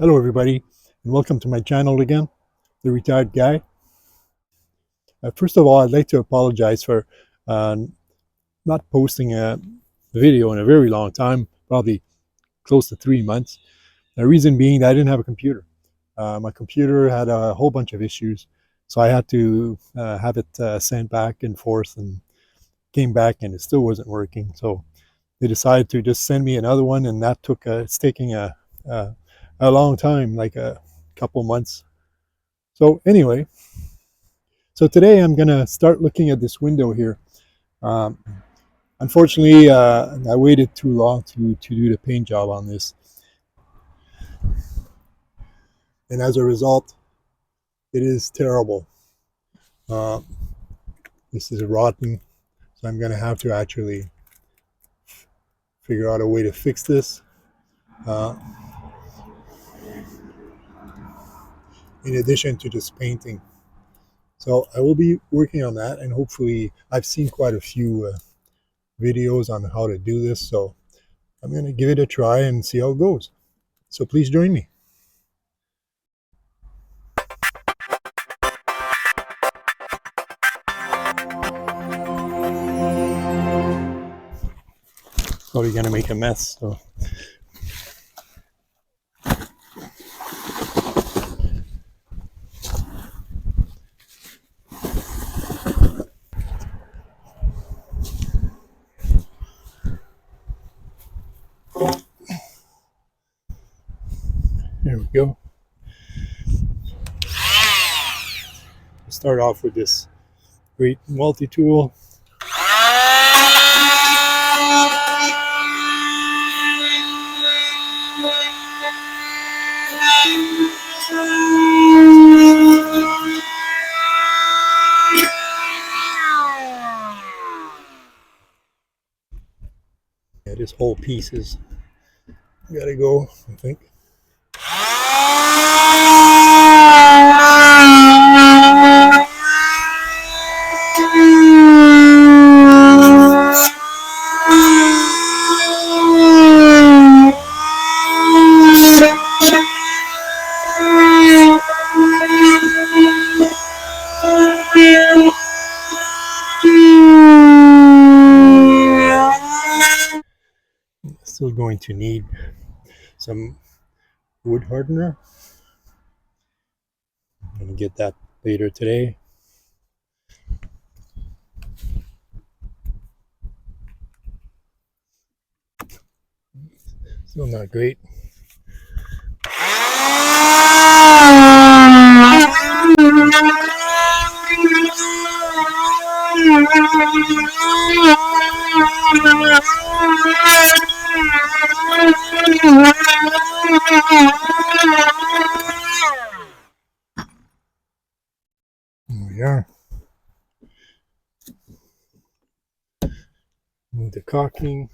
Hello everybody, and welcome to my channel again, The Retired Guy. First of all, I'd like to apologize for uh, not posting a video in a very long time, probably close to 3 months. The reason being that I didn't have a computer. My computer had a whole bunch of issues, so I had to have it sent back and forth, and came back and it still wasn't working. So they decided to just send me another one, and that it's taking a, a long time, like a couple months. So anyway, so today I'm going to start looking at this window here. Um, Unfortunately, I waited too long to do the paint job on this. And as a result, it is terrible. Uh, this is rotten. So I'm going to have to actually figure out a way to fix this. Uh, in addition to just painting. So I will be working on that, and hopefully I've seen quite a few videos on how to do this. So I'm going to give it a try and see how it goes. So please join me. Probably going to make a mess. So. There we go. Start off with this great multi-tool. Yeah, this whole piece is gotta go, I think. Still going to need some wood hardener. I'm going to get that later today. Still not great. Here we are. Move the caulking.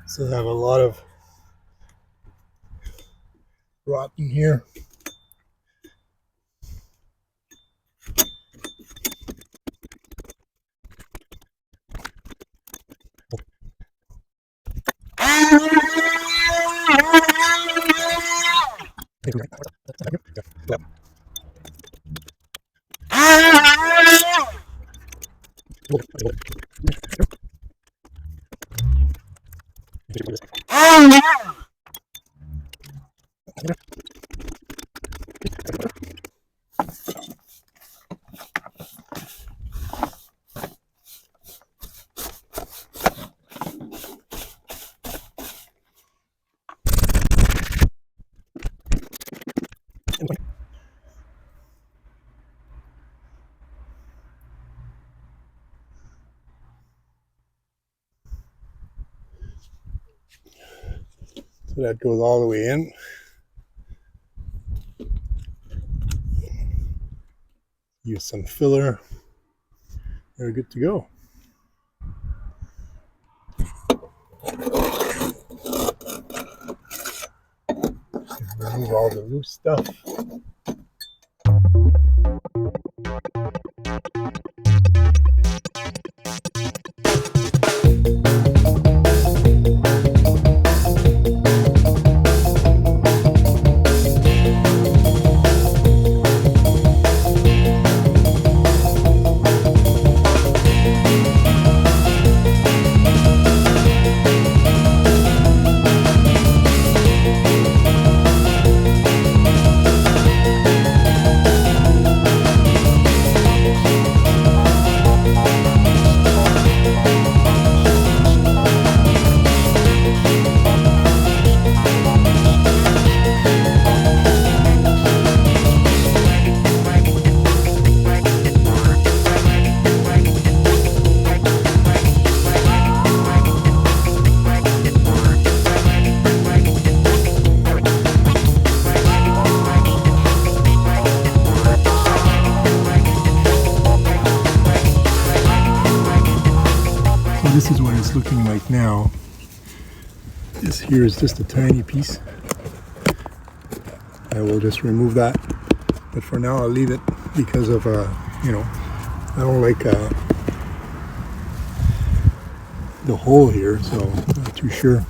Still have a lot of rot in here. So that goes all the way in. Use some filler. We're good to go. Remove all the loose stuff. This is what it's looking like now. This here is just a tiny piece. I will just remove that, but for now I'll leave it because of I don't like the hole here, so I'm not too sure.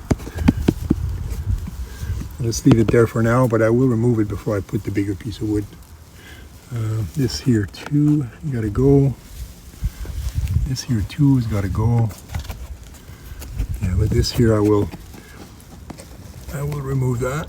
I'll just leave it there for now, but I will remove it before I put the bigger piece of wood. This here too gotta go. This here too has gotta go. Yeah, but this here I will remove that.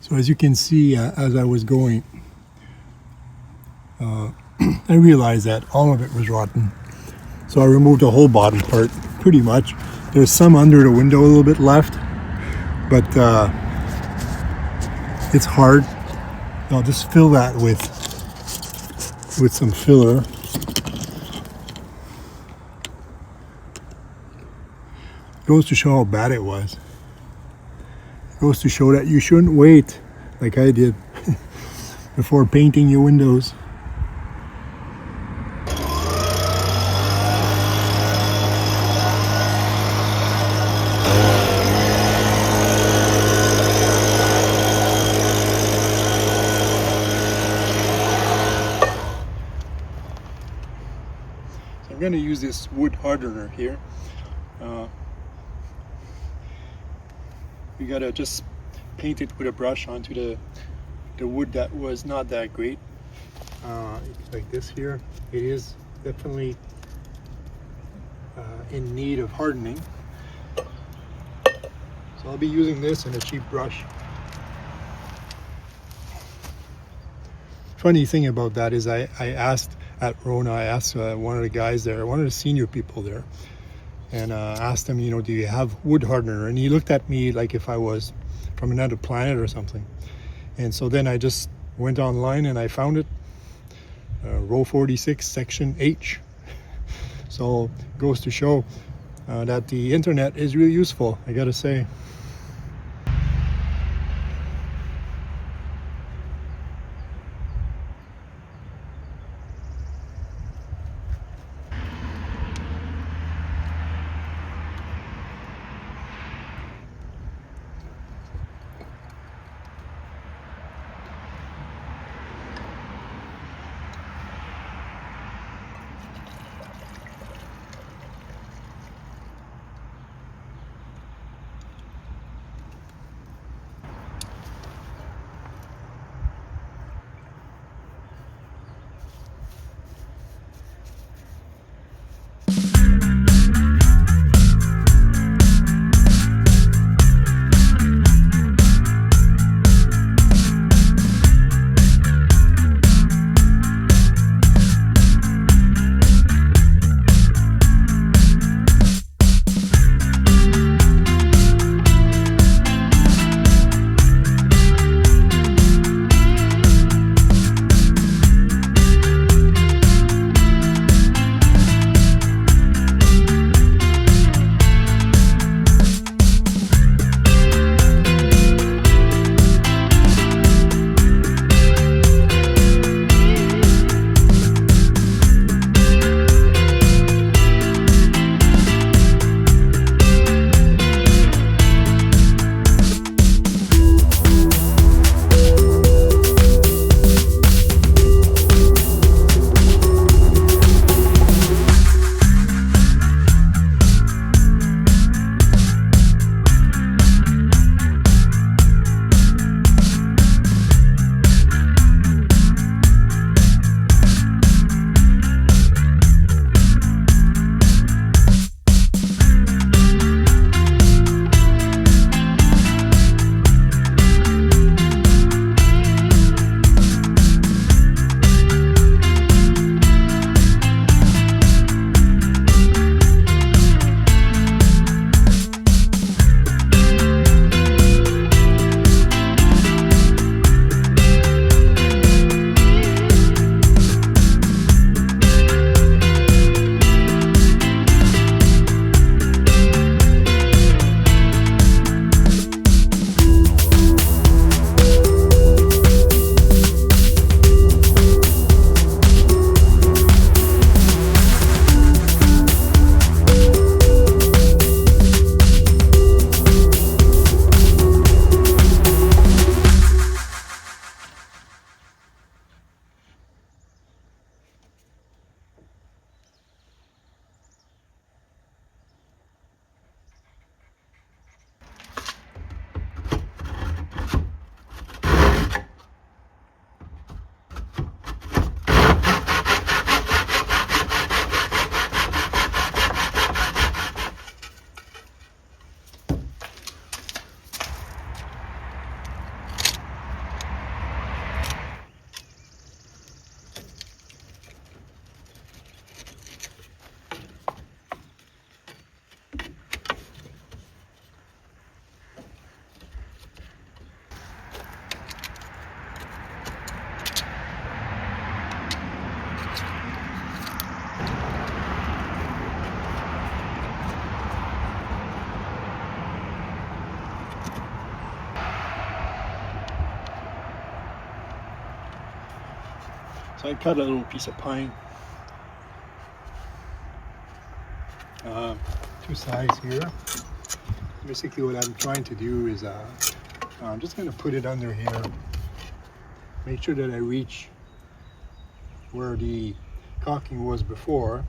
So as you can see, as I was going, I realized that all of it was rotten. So I removed the whole bottom part, pretty much. There's some under the window a little bit left, but it's hard. I'll just fill that with some filler. Goes to show how bad it was. Goes to show that you shouldn't wait, like I did, before painting your windows. So I'm going to use this wood hardener here. You gotta just paint it with a brush onto the wood that was not that great. Like this here, it is definitely in need of hardening. So I'll be using this and a cheap brush. Funny thing about that is I asked at Rona, I asked one of the guys there, one of the senior people there, and asked him, do you have wood hardener? And he looked at me like if I was from another planet or something. And so then I just went online and I found it, row 46, section H. So it goes to show that the internet is really useful, I gotta say. So I cut a little piece of pine, two sides here. Basically what I'm trying to do is I'm just going to put it under here, make sure that I reach where the caulking was before.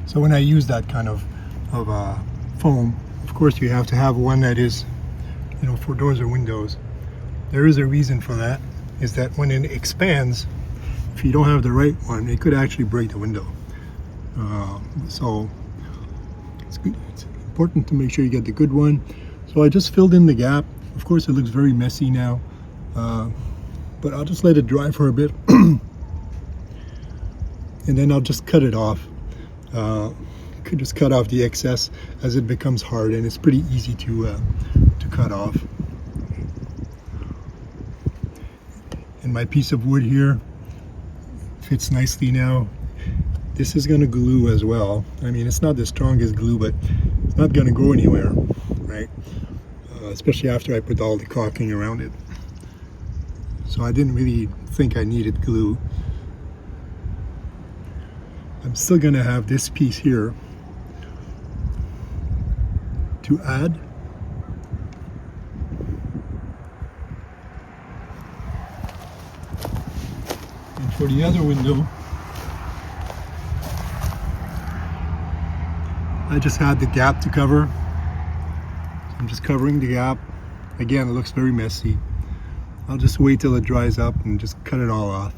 So when I use that kind of foam, of course you have to have one that is, for doors or windows. There is a reason for that, is that when it expands, if you don't have the right one, it could actually break the window. So it's good. It's important to make sure you get the good one. So I just filled in the gap. Of course it looks very messy now, but I'll just let it dry for a bit and then I'll just cut it off. Could just cut off the excess as it becomes hard, and it's pretty easy to cut off. And my piece of wood here fits nicely now. This is going to glue as well. I mean, it's not the strongest glue, but it's not going to go anywhere, right? Especially after I put all the caulking around it. So I didn't really think I needed glue. I'm still going to have this piece here to add. And for the other window, I just had the gap to cover. I'm just covering the gap. Again, it looks very messy. I'll just wait till it dries up and just cut it all off.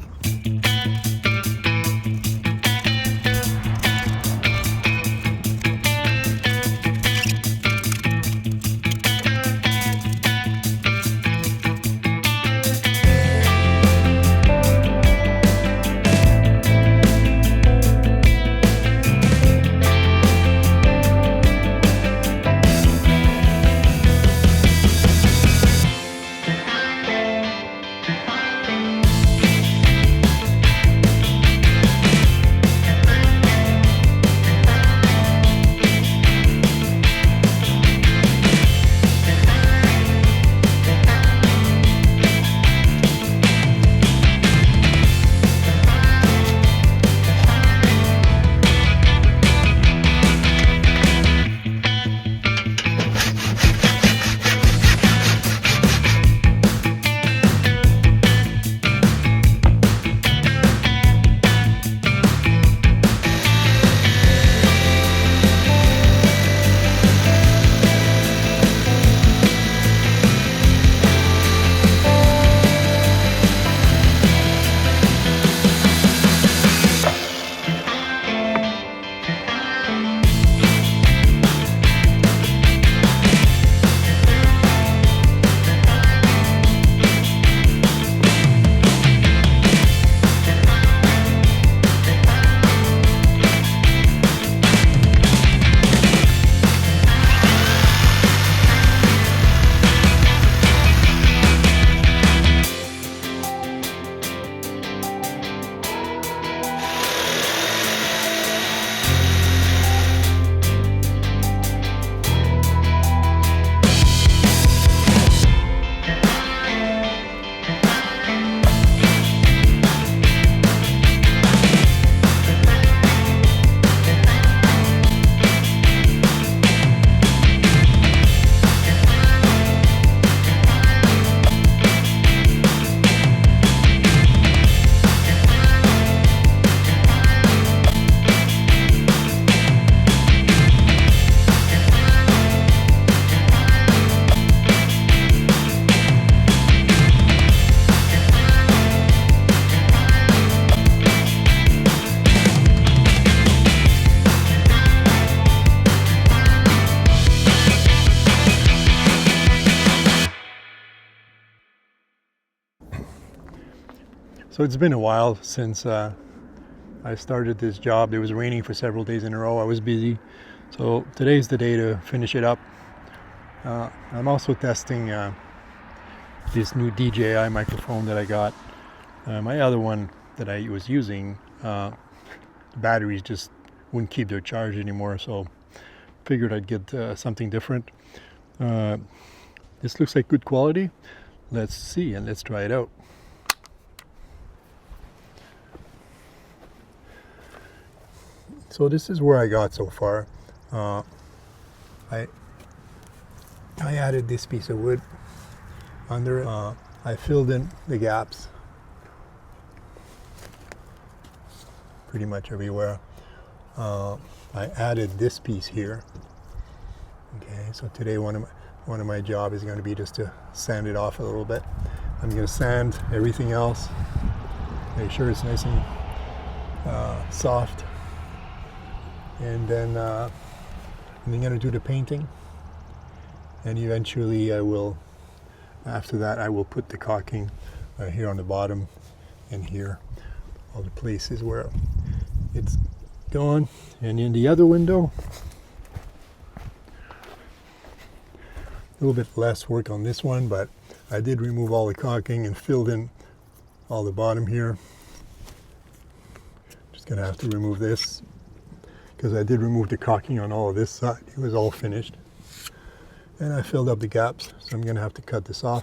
So it's been a while since I started this job. It was raining for several days in a row. I was busy. So today's the day to finish it up. I'm also testing this new DJI microphone that I got. My other one that I was using, the batteries just wouldn't keep their charge anymore, so figured I'd get something different. This looks like good quality. Let's see and let's try it out. So this is where I got so far. I added this piece of wood under it. I filled in the gaps pretty much everywhere. I added this piece here. Okay, so today one of my job is going to be just to sand it off a little bit. I'm going to sand everything else, make sure it's nice and soft, and then I'm going to do the painting, and eventually after that I will put the caulking here on the bottom and here, all the places where it's gone. And in the other window, a little bit less work on this one, but I did remove all the caulking and filled in all the bottom here. Just gonna have to remove this because I did remove the caulking on all of this side. It was all finished, and I filled up the gaps, so I'm gonna have to cut this off.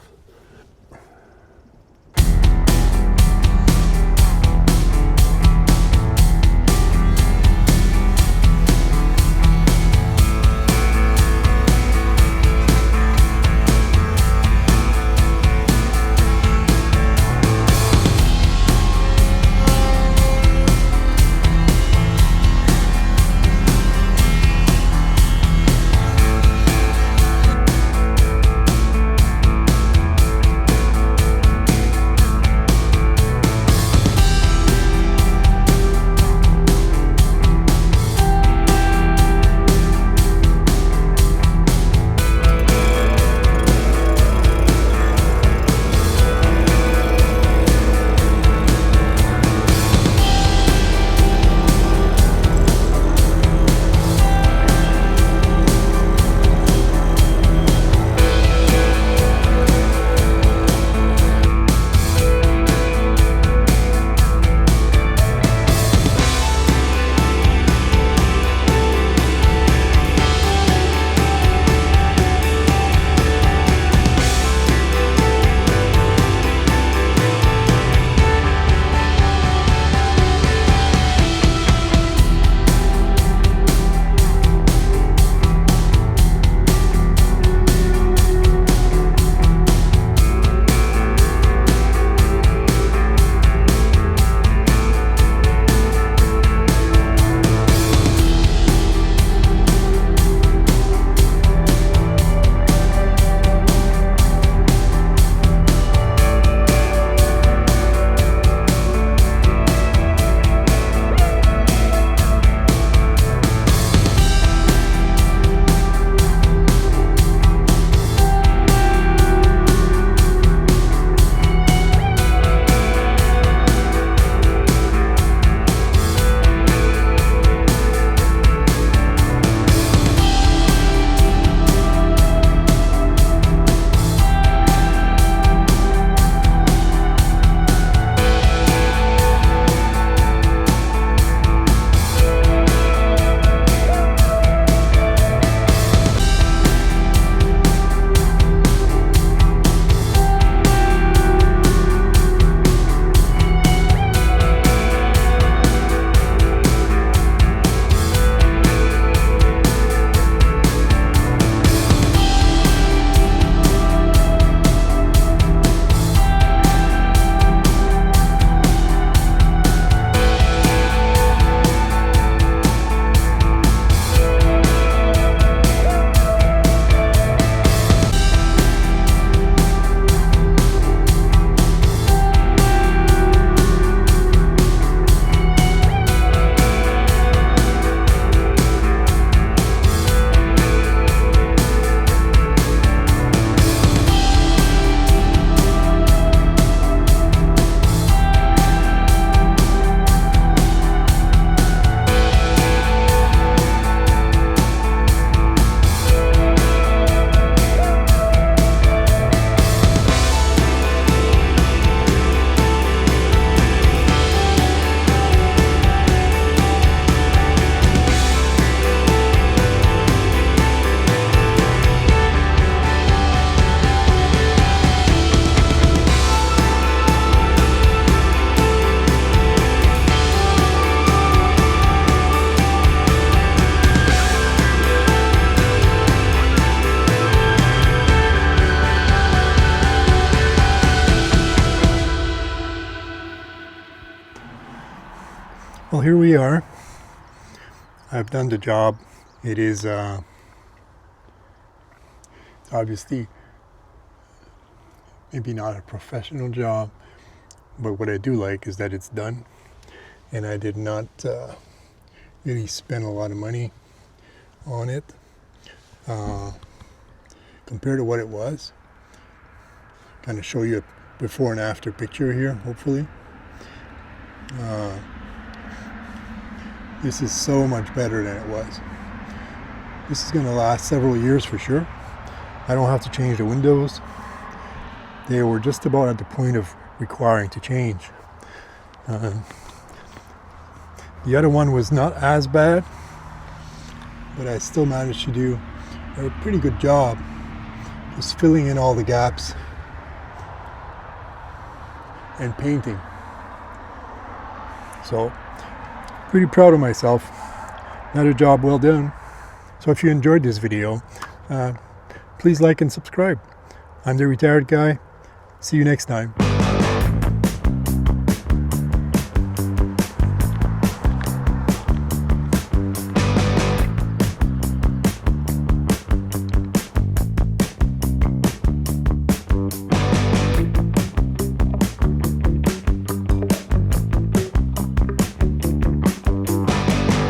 Well, here we are. I've done the job. It is obviously maybe not a professional job, but what I do like is that it's done, and I did not really spend a lot of money on it compared to what it was. Kind of show you a before and after picture here, hopefully. This is so much better than it was. This is going to last several years for sure. I don't have to change the windows. They were just about at the point of requiring to change. The other one was not as bad, but I still managed to do a pretty good job just filling in all the gaps and painting. So, pretty proud of myself. Another job well done. So if you enjoyed this video, please like and subscribe. I'm the Retired Guy. See you next time.